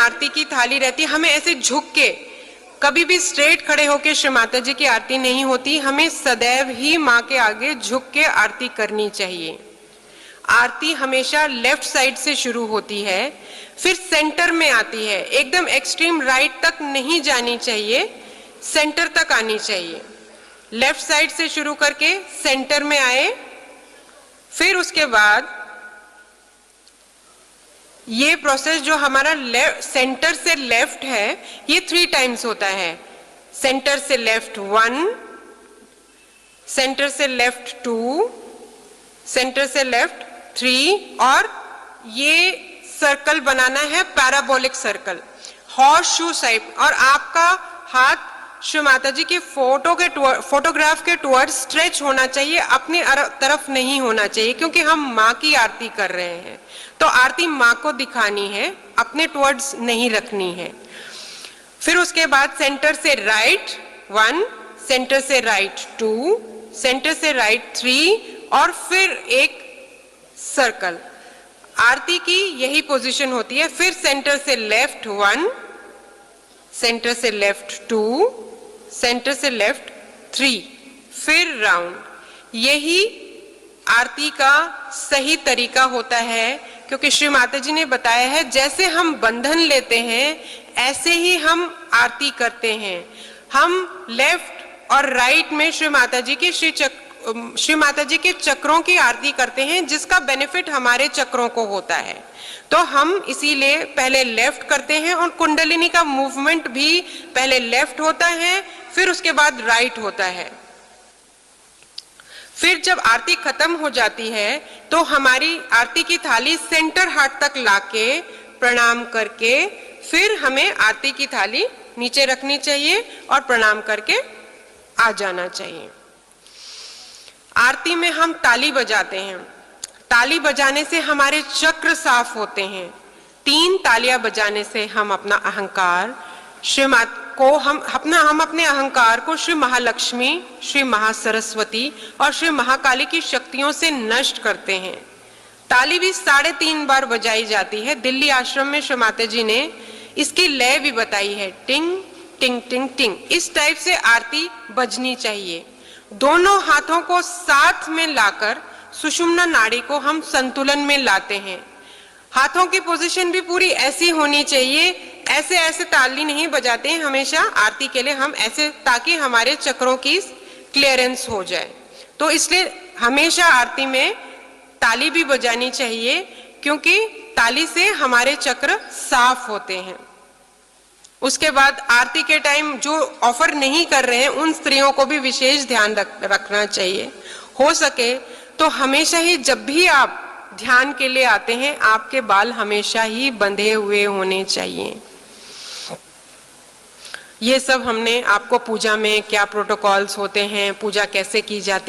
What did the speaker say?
आरती की थाली रहती है, हमें ऐसे झुक के, कभी भी स्ट्रेट खड़े होकर श्री माता जी की आरती नहीं होती, हमें सदैव ही माँ के आगे झुक के आरती करनी चाहिए। आरती हमेशा लेफ्ट साइड से शुरू होती है, फिर सेंटर में आती है, एकदम एक्सट्रीम राइट तक नहीं जानी चाहिए, सेंटर तक आनी चाहिए। लेफ्ट साइड से शुरू करके सेंटर में आए, फिर उसके बाद ये प्रोसेस जो हमारा सेंटर से लेफ्ट है, ये 3 टाइम्स होता है। सेंटर से लेफ्ट 1, सेंटर से लेफ्ट 2, सेंटर से लेफ्ट 3, और ये सर्कल बनाना है parabolic circle, horse shoe shape. और आपका हाथ श्री माता जी के फोटोग्राफ के टुवर्ड स्ट्रेच होना चाहिए, अपनी तरफ नहीं होना चाहिए, क्योंकि हम माँ की आरती कर रहे हैं, तो आरती माँ को दिखानी है, अपने टुवर्ड्स नहीं रखनी है। फिर उसके बाद सेंटर से राइट 1, सेंटर से राइट 2, सेंटर से राइट 3, और फिर एक सर्कल। आरती की यही पोजीशन होती है। फिर सेंटर से लेफ्ट 1, सेंटर से लेफ्ट 2, सेंटर से लेफ्ट 3, फिर राउंड। यही आरती का सही तरीका होता है, क्योंकि श्री माता जी ने बताया है जैसे हम बंधन लेते हैं ऐसे ही हम आरती करते हैं। हम लेफ्ट और राइट में श्री माता जी के चक्रों की आरती करते हैं, जिसका बेनिफिट हमारे चक्रों को होता है। तो हम इसीलिए पहले लेफ्ट करते हैं, और कुंडलिनी का मूवमेंट भी पहले लेफ्ट होता है, फिर उसके बाद राइट होता है। फिर जब आरती खत्म हो जाती है तो हमारी आरती की थाली सेंटर हार्ट तक लाके प्रणाम करके फिर हमें आरती की थाली नीचे रखनी चाहिए और प्रणाम करके आ जाना चाहिए। आरती में हम ताली बजाते हैं। ताली बजाने से हमारे चक्र साफ होते हैं। 3 तालियां बजाने से हम अपना अहंकार हम अपने अहंकार को श्री महालक्ष्मी, श्री महासरस्वती और श्री महाकाली की शक्तियों से नष्ट करते हैं। ताली भी 3.5 बार बजाई जाती है। दिल्ली आश्रम में श्री माता जी ने इसकी लय भी बताई है, टिंग टिंग टिंग टिंग। इस टाइप से आरती बजनी चाहिए। दोनों हाथों को साथ में लाकर सुषुम्ना नाड़ी को हम संतुलन में लाते हैं। हाथों की पोजीशन भी पूरी ऐसी होनी चाहिए, ऐसे ऐसे ताली नहीं बजाते हैं हमेशा आरती के लिए हम ऐसे, ताकि हमारे चक्रों की क्लियरेंस हो जाए। तो इसलिए हमेशा आरती में ताली भी बजानी चाहिए, क्योंकि ताली से हमारे चक्र साफ होते हैं। उसके बाद आरती के टाइम जो ऑफर नहीं कर रहे हैं उन स्त्रियों को भी विशेष ध्यान रखना चाहिए। हो सके तो हमेशा ही जब भी आप ध्यान के लिए आते हैं आपके बाल हमेशा ही बंधे हुए होने चाहिए। ये सब हमने आपको पूजा में क्या प्रोटोकॉल्स होते हैं, पूजा कैसे की जाती